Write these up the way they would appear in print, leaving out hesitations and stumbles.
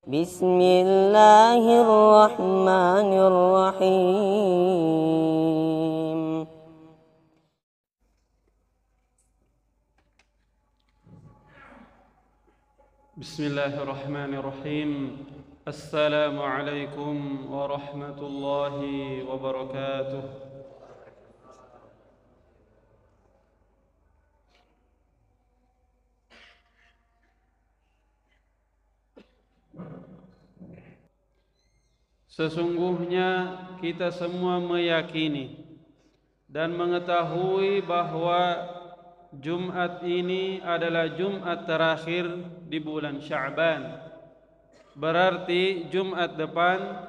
بسم الله الرحمن الرحيم بسم الله الرحمن الرحيم السلام عليكم ورحمة الله وبركاته. Sesungguhnya kita semua meyakini dan mengetahui bahwa Jumat ini adalah Jumat terakhir di bulan Sya'ban. Berarti Jumat depan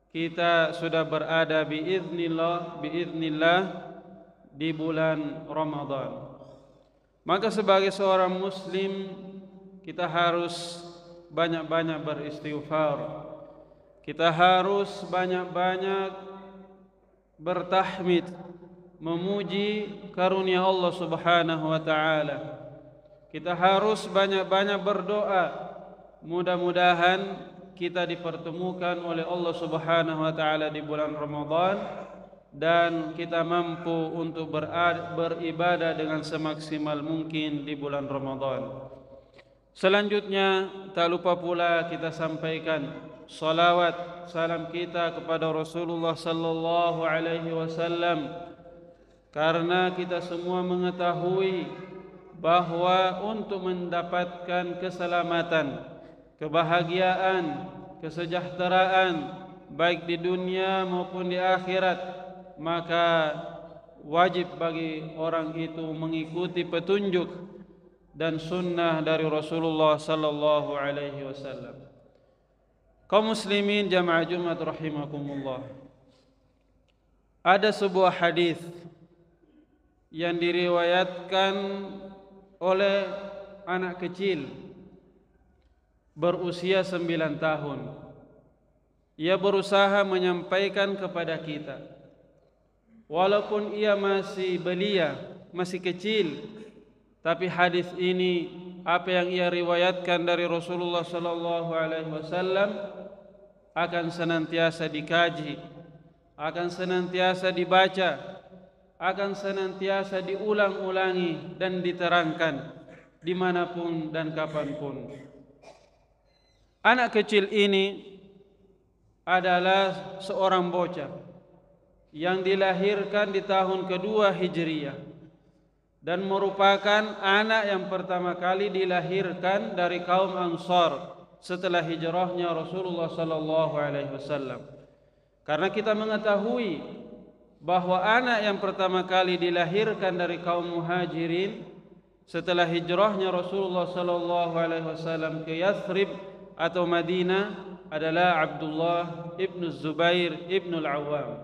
kita sudah berada biiznillah di bulan Ramadan. Maka sebagai seorang muslim kita harus banyak-banyak beristighfar. Kita harus banyak-banyak bertahmid, memuji karunia Allah Subhanahu wa taala. Kita harus banyak-banyak berdoa, mudah-mudahan kita dipertemukan oleh Allah Subhanahu wa taala di bulan Ramadan dan kita mampu untuk beribadah dengan semaksimal mungkin di bulan Ramadan. Selanjutnya tak lupa pula kita sampaikan salawat salam kita kepada Rasulullah sallallahu alaihi wasallam, karena kita semua mengetahui bahwa untuk mendapatkan keselamatan, kebahagiaan, kesejahteraan baik di dunia maupun di akhirat, maka wajib bagi orang itu mengikuti petunjuk dan sunnah dari Rasulullah sallallahu alaihi wasallam. Kaum muslimin jamaah Jumat rahimakumullah. Ada sebuah hadis yang diriwayatkan oleh anak kecil berusia 9 tahun. Ia berusaha menyampaikan kepada kita, walaupun ia masih belia, masih kecil, tapi hadis ini, apa yang ia riwayatkan dari Rasulullah sallallahu alaihi wasallam akan senantiasa dikaji, akan senantiasa dibaca, akan senantiasa diulang-ulangi dan diterangkan dimanapun dan kapanpun. Anak kecil ini adalah seorang bocah yang dilahirkan di tahun kedua Hijriyah dan merupakan anak yang pertama kali dilahirkan dari kaum Ansar setelah hijrahnya Rasulullah sallallahu alaihi wasallam. Karena kita mengetahui bahwa anak yang pertama kali dilahirkan dari kaum Muhajirin setelah hijrahnya Rasulullah sallallahu alaihi wasallam ke Yathrib atau Madinah adalah Abdullah ibn Zubair ibn al-Awwam.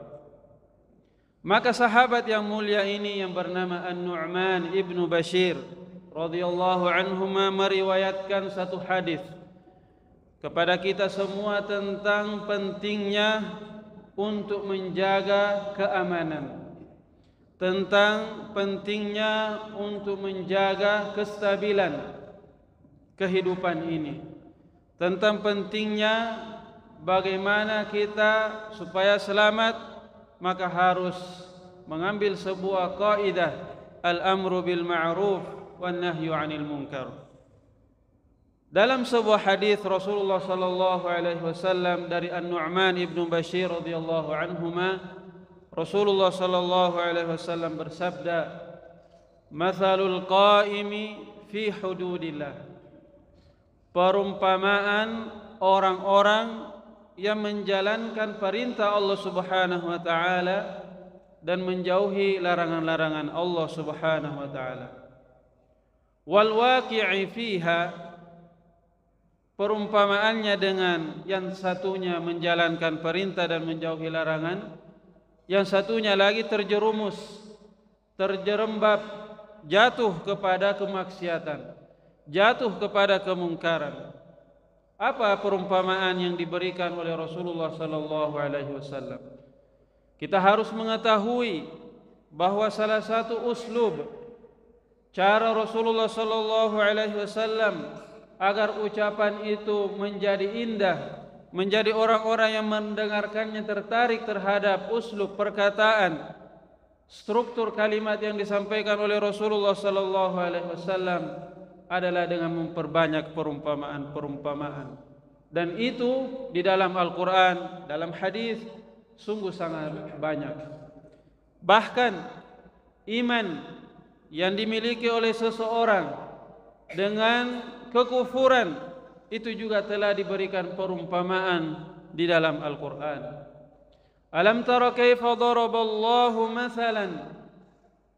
Maka sahabat yang mulia ini yang bernama An-Nu'man ibn Bashir radhiyallahu anhuma meriwayatkan satu hadis kepada kita semua tentang pentingnya untuk menjaga keamanan, tentang pentingnya untuk menjaga kestabilan kehidupan ini, tentang pentingnya bagaimana kita supaya selamat, maka harus mengambil sebuah kaidah al-amru bil ma'ruf wan nahyu 'anil munkar. Dalam sebuah hadis Rasulullah sallallahu alaihi wasallam dari An-Nu'man ibnu Bashir radhiyallahu anhuma, Rasulullah sallallahu alaihi wasallam bersabda, "Mathalul qa'imi fi hududillah." Perumpamaan orang-orang yang menjalankan perintah Allah Subhanahu wa taala dan menjauhi larangan-larangan Allah Subhanahu wa taala. Wal waqi'i fiha, perumpamaannya dengan yang satunya menjalankan perintah dan menjauhi larangan, yang satunya lagi terjerumus, terjerembab, jatuh kepada kemaksiatan, jatuh kepada kemungkaran. Apa perumpamaan yang diberikan oleh Rasulullah sallallahu alaihi wasallam? Kita harus mengetahui bahwa salah satu uslub cara Rasulullah sallallahu alaihi wasallam agar ucapan itu menjadi indah, menjadi orang-orang yang mendengarkannya tertarik terhadap uslub perkataan, struktur kalimat yang disampaikan oleh Rasulullah sallallahu alaihi wasallam adalah dengan memperbanyak perumpamaan-perumpamaan. Dan itu di dalam Al-Qur'an, dalam hadis sungguh sangat banyak. Bahkan iman yang dimiliki oleh seseorang dengan kekufuran itu juga telah diberikan perumpamaan di dalam Al-Qur'an. Alam tara kaifa daraballahu mathalan,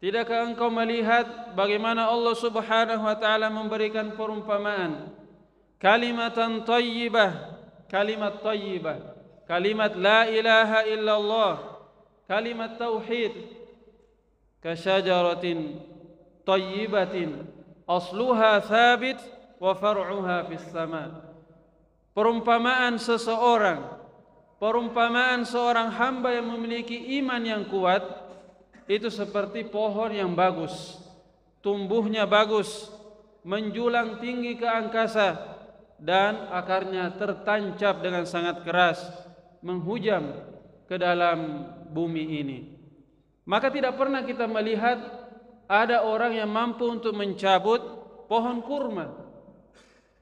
tidakkah engkau melihat bagaimana Allah Subhanahu wa taala memberikan perumpamaan kalimatan thayyibah, kalimat thayyibah, kalimat la ilaha illallah, kalimat tauhid, kasyajaratin thayyibatin asluha thabit wa far'uha fis sama. Perumpamaan seseorang, perumpamaan seorang hamba yang memiliki iman yang kuat itu seperti pohon yang bagus, tumbuhnya bagus, menjulang tinggi ke angkasa, dan akarnya tertancap dengan sangat keras, menghujam ke dalam bumi ini. Maka tidak pernah kita melihat ada orang yang mampu untuk mencabut pohon kurma.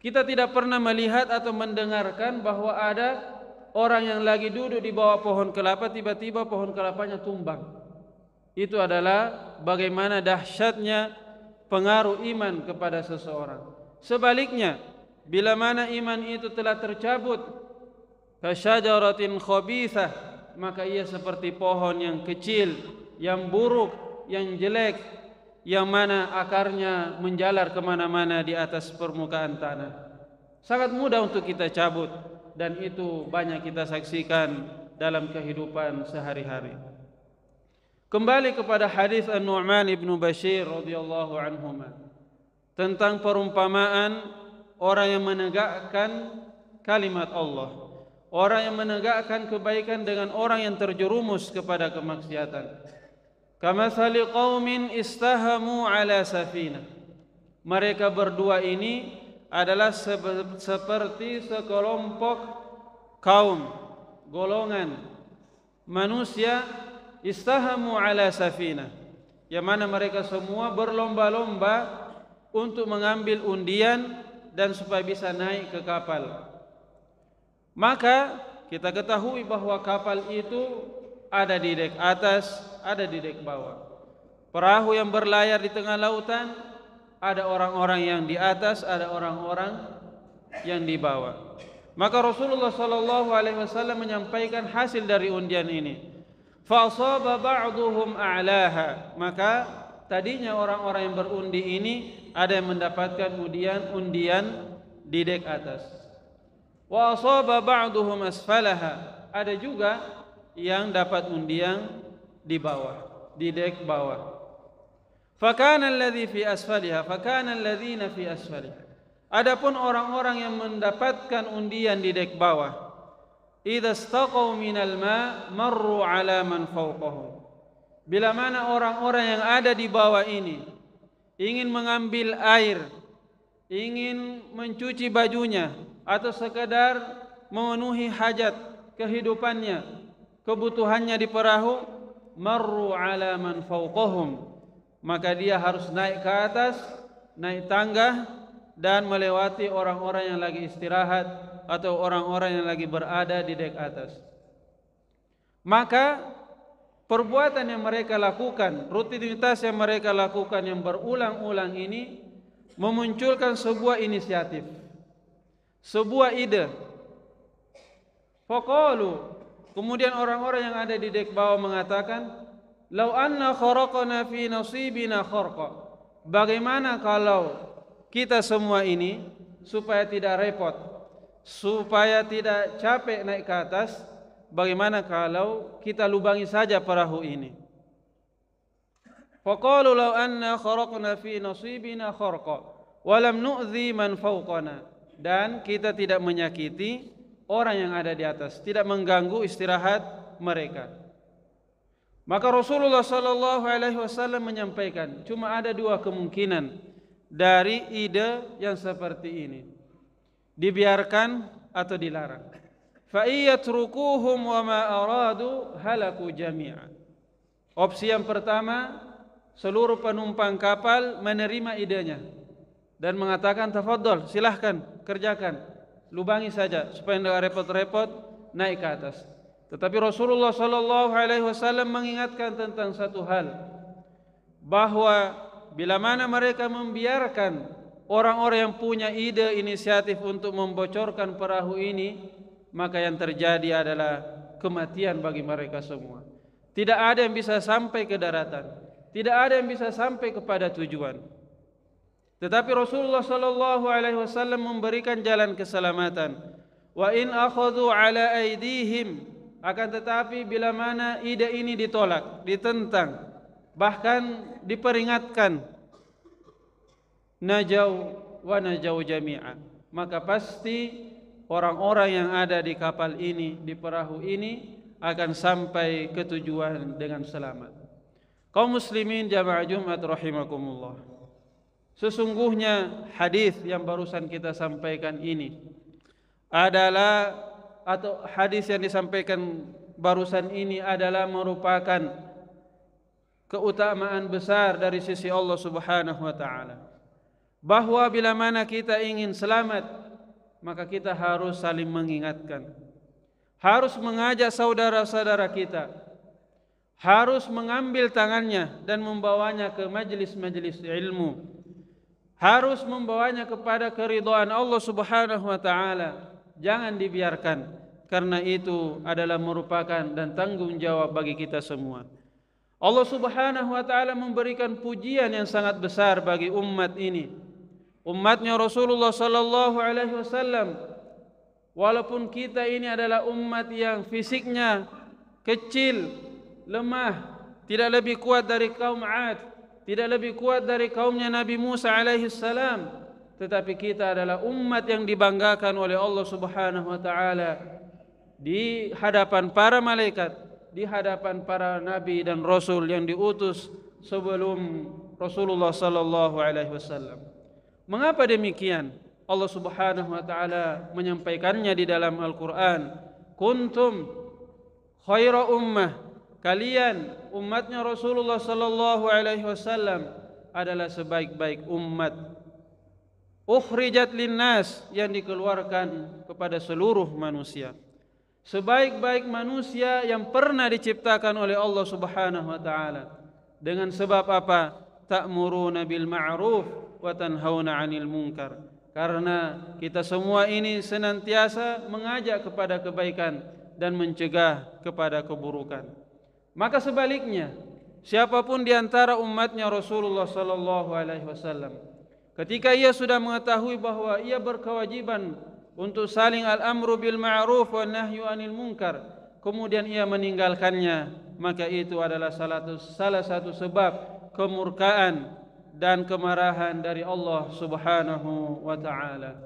Kita tidak pernah melihat atau mendengarkan bahwa ada orang yang lagi duduk di bawah pohon kelapa, tiba-tiba pohon kelapanya tumbang. Itu adalah bagaimana dahsyatnya pengaruh iman kepada seseorang. Sebaliknya, bila mana iman itu telah tercabut, kasyajaratin khabithah, maka ia seperti pohon yang kecil, yang buruk, yang jelek, yang mana akarnya menjalar kemana-mana di atas permukaan tanah. Sangat mudah untuk kita cabut, dan itu banyak kita saksikan dalam kehidupan sehari-hari. Kembali kepada hadis An-Nu'man ibnu Bashir radhiyallahu anhuma tentang perumpamaan orang yang menegakkan kalimat Allah, orang yang menegakkan kebaikan dengan orang yang terjerumus kepada kemaksiatan. Kamathali qaumin istahamu ala safinah. Mereka berdua ini adalah seperti sekelompok kaum, golongan manusia, istahamu ala safinah, yang mana mereka semua berlomba-lomba untuk mengambil undian dan supaya bisa naik ke kapal. Maka kita ketahui bahwa kapal itu ada di dek atas, ada di dek bawah. Perahu yang berlayar di tengah lautan, ada orang-orang yang di atas, ada orang-orang yang di bawah. Maka Rasulullah sallallahu alaihi wasallam menyampaikan hasil dari undian ini. Fa asaba ba'dhum a'laha, maka tadinya orang-orang yang berundi ini ada yang mendapatkan undian di dek atas. Wa asaba ba'dhum asfalaha, ada juga yang dapat undian di bawah, di dek bawah. Fakana alladhi fi asfaliha, fakana alladhina fi asfaliha. Adapun orang-orang yang mendapatkan undian di dek bawah, idza istaqaw minal ma marru ala man fawqahum. Bila mana orang-orang yang ada di bawah ini ingin mengambil air, ingin mencuci bajunya, atau sekadar memenuhi hajat kehidupannya, kebutuhannya di perahu, marru ala man fawqahum, maka dia harus naik ke atas, naik tangga, dan melewati orang-orang yang lagi istirahat atau orang-orang yang lagi berada di dek atas. Maka perbuatan yang mereka lakukan, rutinitas yang mereka lakukan yang berulang-ulang ini memunculkan sebuah inisiatif, sebuah ide. Faqalu, kemudian orang-orang yang ada di dek bawah mengatakan, "Lau anna kharaqna fi nasibina kharqa." Bagaimana kalau kita semua ini supaya tidak repot, supaya tidak capek naik ke atas, bagaimana kalau kita lubangi saja perahu ini? Faqalu law anna kharaqna fi nasibina kharqa wa lam nu'dhi man fawqana. Dan kita tidak menyakiti orang yang ada di atas, tidak mengganggu istirahat mereka. Maka Rasulullah sallallahu alaihi wasallam menyampaikan, cuma ada dua kemungkinan dari ide yang seperti ini. dibiarkan atau dilarang. Fa iyatrukuhum wa ma aradu halaku jami'an. Opsi yang pertama, seluruh penumpang kapal menerima idenya dan mengatakan tafadhol, silahkan kerjakan, lubangi saja supaya tidak repot-repot naik ke atas. Tetapi Rasulullah sallallahu alaihi wasallam mengingatkan tentang satu hal, bahwa bila mana mereka membiarkan orang-orang yang punya ide inisiatif untuk membocorkan perahu ini, maka yang terjadi adalah kematian bagi mereka semua. Tidak ada yang bisa sampai ke daratan, tidak ada yang bisa sampai kepada tujuan. Tetapi Rasulullah sallallahu alaihi wasallam memberikan jalan keselamatan. Wa in akhadhu ala aydihim, akan tetapi bila mana ide ini ditolak, ditentang, bahkan diperingatkan, najau wa najau jami'an, maka pasti orang-orang yang ada di kapal ini, di perahu ini akan sampai ke tujuan dengan selamat. Kaum muslimin jamaah Jumat rahimakumullah, sesungguhnya hadis yang barusan kita sampaikan ini adalah, atau hadis yang disampaikan barusan ini adalah merupakan keutamaan besar dari sisi Allah Subhanahu wa taala, bahwa bila mana kita ingin selamat, maka kita harus saling mengingatkan, harus mengajak saudara-saudara kita, harus mengambil tangannya dan membawanya ke majlis-majlis ilmu, harus membawanya kepada keridhaan Allah Subhanahu wa taala. Jangan dibiarkan, karena itu adalah merupakan dan tanggung jawab bagi kita semua. Allah Subhanahu wa taala memberikan pujian yang sangat besar bagi umat ini, umatnya Rasulullah sallallahu alaihi wasallam. Walaupun kita ini adalah umat yang fisiknya kecil, lemah, tidak lebih kuat dari kaum 'Ad, tidak lebih kuat dari kaumnya Nabi Musa alaihi salam, tetapi kita adalah umat yang dibanggakan oleh Allah Subhanahu wa taala di hadapan para malaikat, di hadapan para nabi dan rasul yang diutus sebelum Rasulullah sallallahu alaihi wasallam. Mengapa demikian? Allah Subhanahu wa taala menyampaikannya di dalam Al-Qur'an, kuntum khaira ummah, kalian umatnya Rasulullah sallallahu alaihi wasallam adalah sebaik-baik umat, ukhrijat linnas, yang dikeluarkan kepada seluruh manusia, sebaik-baik manusia yang pernah diciptakan oleh Allah Subhanahu wa taala. Dengan sebab apa? Ta'muruna bil ma'ruf wa tanhauna 'anil munkar. Karena kita semua ini senantiasa mengajak kepada kebaikan dan mencegah kepada keburukan. Maka sebaliknya, siapapun di antara umatnya Rasulullah sallallahu alaihi wasallam, ketika ia sudah mengetahui bahwa ia berkewajiban untuk saling al-amru bil ma'ruf wa nahyu 'anil munkar, kemudian ia meninggalkannya, maka itu adalah salah satu sebab kemurkaan dan kemarahan dari Allah Subhanahu wa taala.